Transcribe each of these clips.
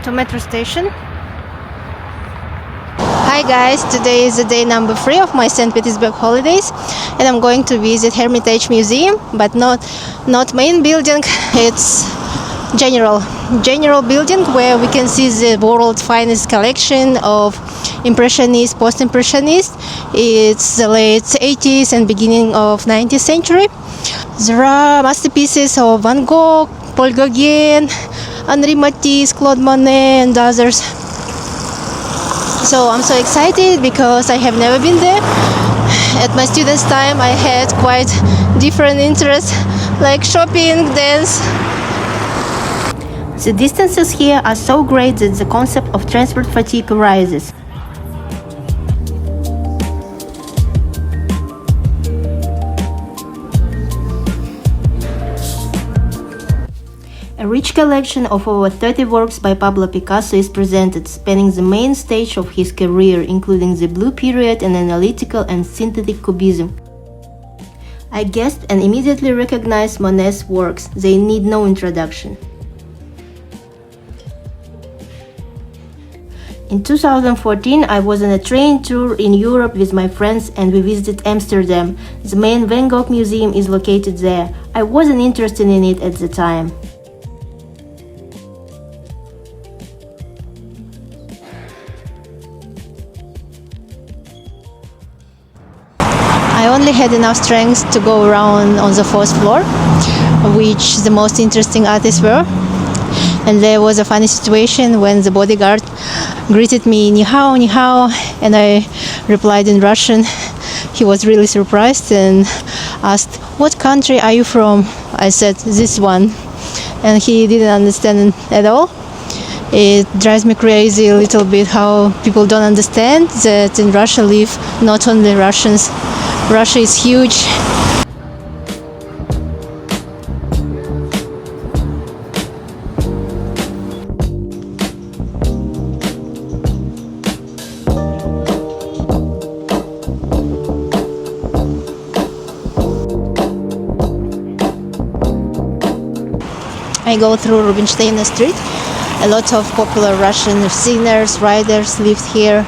going to metro station. Hi guys, today is the day number 3 of my Saint Petersburg holidays, and I'm going to visit Hermitage Museum, but not main building. It's general building where we can see the world's finest collection of Impressionist, Post-Impressionist. It's the late 80s and beginning of 19th century. There are masterpieces of Van Gogh, Paul Gauguin, Henri Matisse, Claude Monet, and others. So I'm so excited because I have never been there. At my students' time, I had quite different interests like shopping, dance. The distances here are so great that the concept of transport fatigue arises. A rich collection of over 30 works by Pablo Picasso is presented, spanning the main stage of his career, including the Blue Period and analytical and synthetic cubism. I guessed and immediately recognized Monet's works. They need no introduction. In 2014, I was on a train tour in Europe with my friends and we visited Amsterdam. The main Van Gogh museum is located there. I wasn't interested in it at the time. I only had enough strength to go around on the 4th floor, which the most interesting artists were. And there was a funny situation when the bodyguard greeted me, "Ni hao, ni hao," and I replied in Russian. He was really surprised and asked, "What country are you from?" I said, "This one." And he didn't understand at all. It drives me crazy a little bit how people don't understand that in Russia live not only Russians. Russia is huge. I go through Rubinstein Street. A lot of popular Russian singers, writers lived here.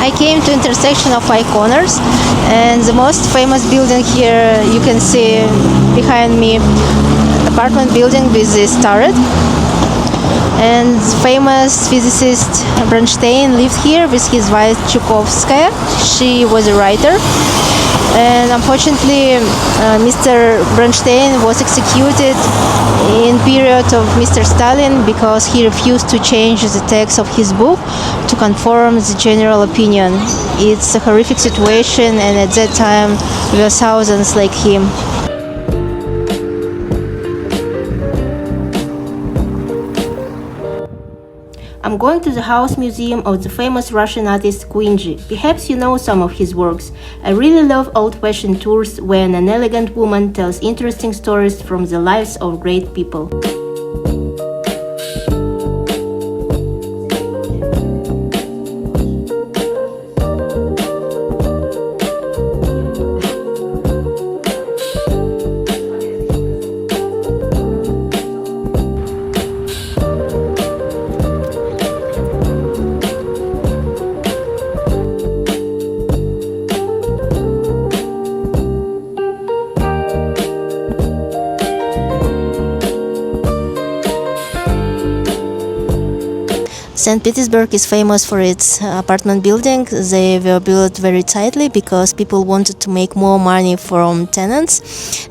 I came to intersection of 5 corners, and the most famous building here you can see behind me, apartment building with this turret. And famous physicist Bronstein lived here with his wife Chukovskaya. She was a writer, and unfortunately Mr. Bronstein was executed in period of Mr. Stalin because he refused to change the text of his book to conform the general opinion. It's a horrific situation, and at that time there were thousands like him. I'm going to the house museum of the famous Russian artist Kuinji. Perhaps you know some of his works. I really love old-fashioned tours where an elegant woman tells interesting stories from the lives of great people. Saint Petersburg is famous for its apartment building. They were built very tightly because people wanted to make more money from tenants,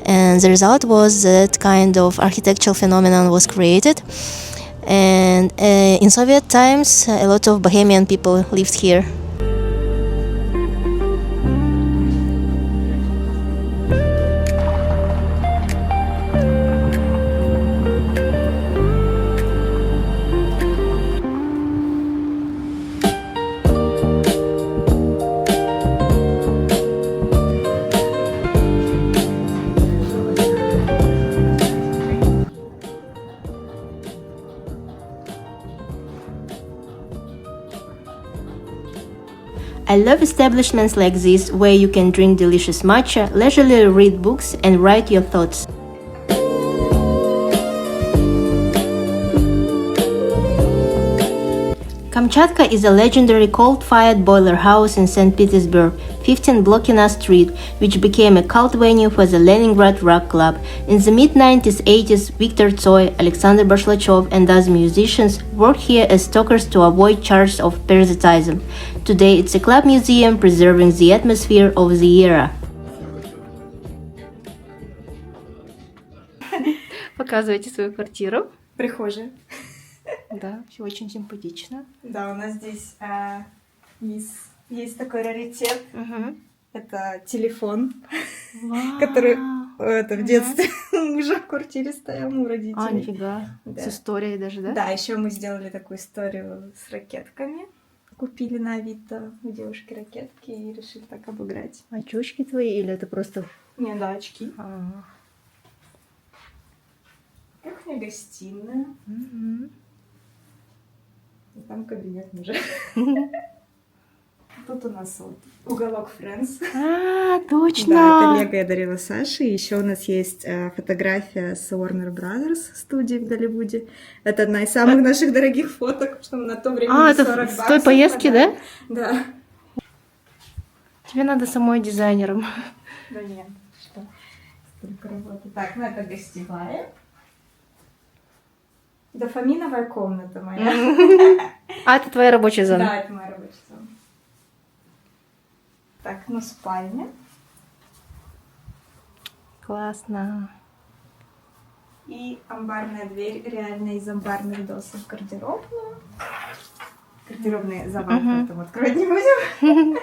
and the result was that kind of architectural phenomenon was created. And in Soviet times, a lot of Bohemian people lived here. I love establishments like this where you can drink delicious matcha, leisurely read books and write your thoughts. Kamchatka is a legendary coal-fired boiler house in Saint Petersburg, 15 Blokina Street, which became a cult venue for the Leningrad Rock Club. In the mid-1980s, Viktor Tsoi, Alexander Bashlachov and other musicians worked here as stalkers to avoid charges of parasitism. Today it's a club museum preserving the atmosphere of the era. Показывайте свою квартиру. Прихожая. Да, все очень симпатично. Да, у нас здесь есть такой раритет. Это телефон, который в детстве уже в квартире стоял у родителей. А, нифига. Да. С историей даже, да? Да, еще мы сделали такую историю с ракетками. Купили на Авито у девушки ракетки и решили так обыграть. Очки твои или это просто... Не, да, очки. Кухня-гостиная. И там кабинет мужа. Тут у нас вот уголок Friends. А, точно! Да, это Лего я дарила Саше. Еще у нас есть фотография с Warner Brothers студии в Голливуде. Это одна из самых наших дорогих фоток, что мы на то время 40 это баксов. с той поездки, да? Да. Тебе надо самой дизайнером. Да нет, что? Столько работы. Так, ну это гостевая. Дофаминовая комната моя. А, это твоя рабочая зона? Да, это моя рабочая зона. Так, ну спальня. Классно. И амбарная дверь, реально из амбарных досок в гардеробную. Гардеробные завал, поэтому открывать не будем.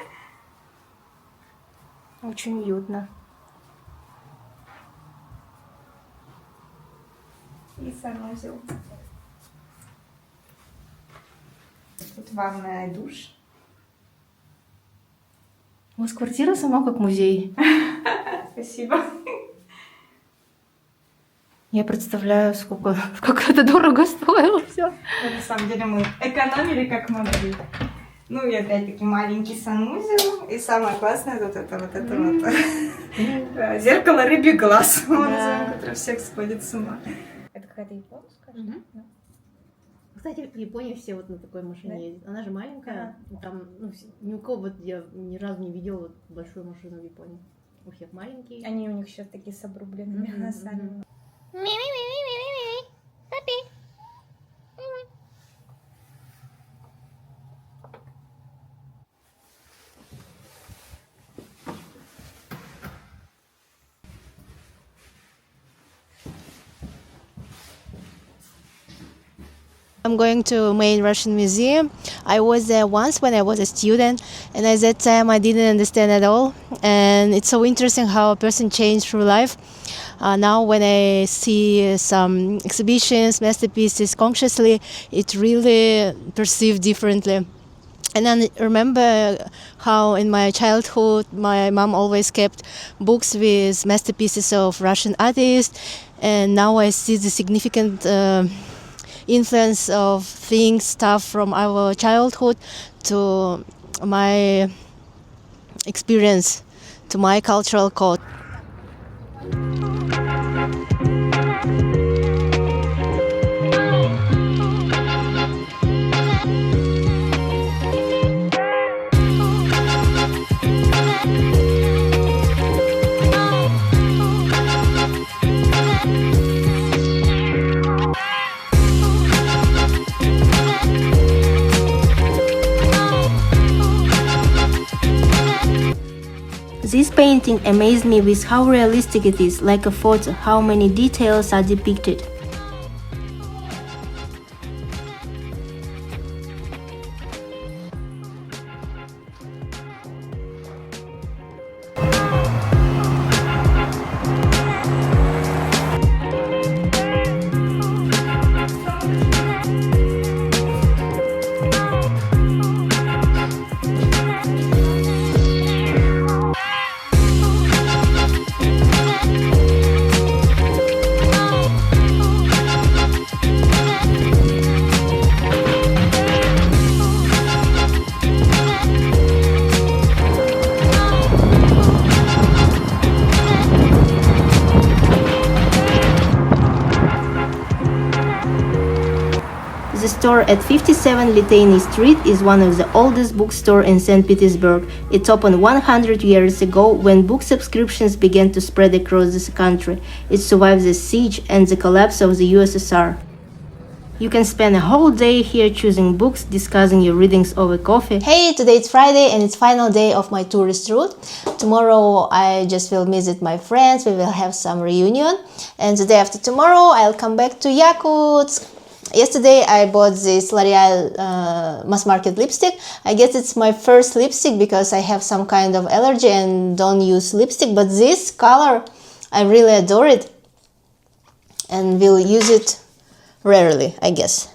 Очень уютно. И санузел. Тут ванная и душ. У вас квартира сама как музей. Спасибо. Я представляю, сколько это дорого стоило все. На самом деле мы экономили как могли. Ну и опять-таки маленький санузел. И самое классное вот это вот. Зеркало рыбий глаз, которое всех сводит с ума. Это какая-то японская? Да. Кстати, в Японии все вот на такой машине ездят. Она же маленькая. Там ни у кого вот я ни разу не видела вот большую машину в Японии. У всех маленькие. Они у них еще такие с обрубленными носами. I'm going to main Russian museum. I was there once when I was a student, and at that time I didn't understand at all. And it's so interesting how a person changed through life. Now when I see some exhibitions, masterpieces consciously, it really perceived differently. And I remember how in my childhood my mom always kept books with masterpieces of Russian artists, and now I see the significant influence of stuff from our childhood to my experience, to my cultural code. This painting amazed me with how realistic it is, like a photo, how many details are depicted. bookstore at 57 Liteyny Street is one of the oldest bookstores in Saint Petersburg. It opened 100 years ago when book subscriptions began to spread across the country. It survived the siege and the collapse of the USSR. You can spend a whole day here choosing books, discussing your readings over coffee. Hey, today it's Friday and it's final day of my tourist route. Tomorrow I just will visit my friends, we will have some reunion. And the day after tomorrow I'll come back to Yakutsk. Yesterday I bought this L'Oreal mass market lipstick. I guess it's my first lipstick because I have some kind of allergy and don't use lipstick. But this color, I really adore it and will use it rarely, I guess.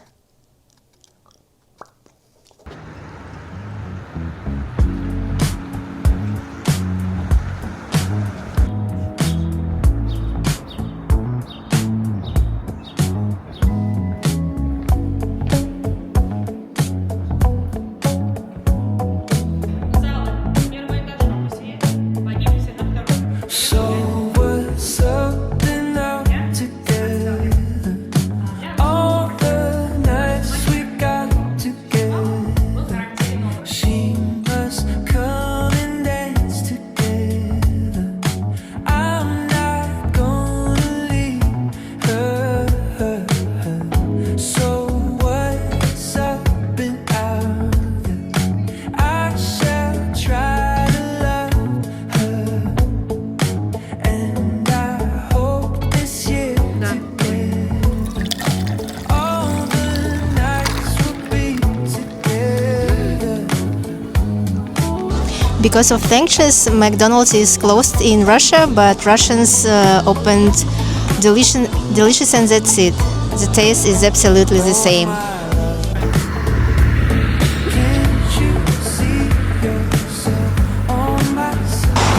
Because of sanctions, McDonald's is closed in Russia, but Russians opened Delicious and that's it. The taste is absolutely the same.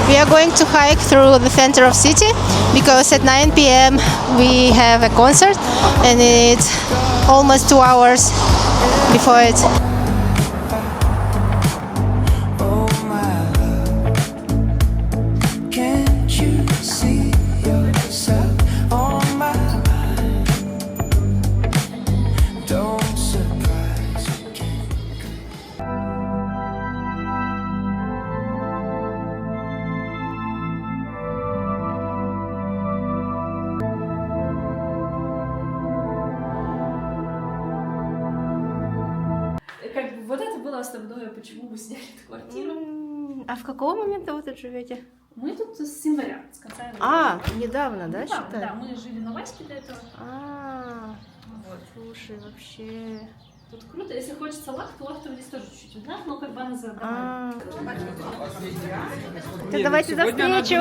We are going to hike through the center of city because at 9 p.m. we have a concert and it's almost 2 hours before it. Как бы вот это было основное, почему мы сняли эту квартиру. А в какого момента вы тут живете? Мы тут с января, с конца января. Недавно, да, Да, да, мы жили на Ваське до этого. Вот. Слушай, вообще... Тут круто, если хочется лахту, лахту здесь тоже чуть-чуть видна, но как бы она за домой. Так давайте до встречи!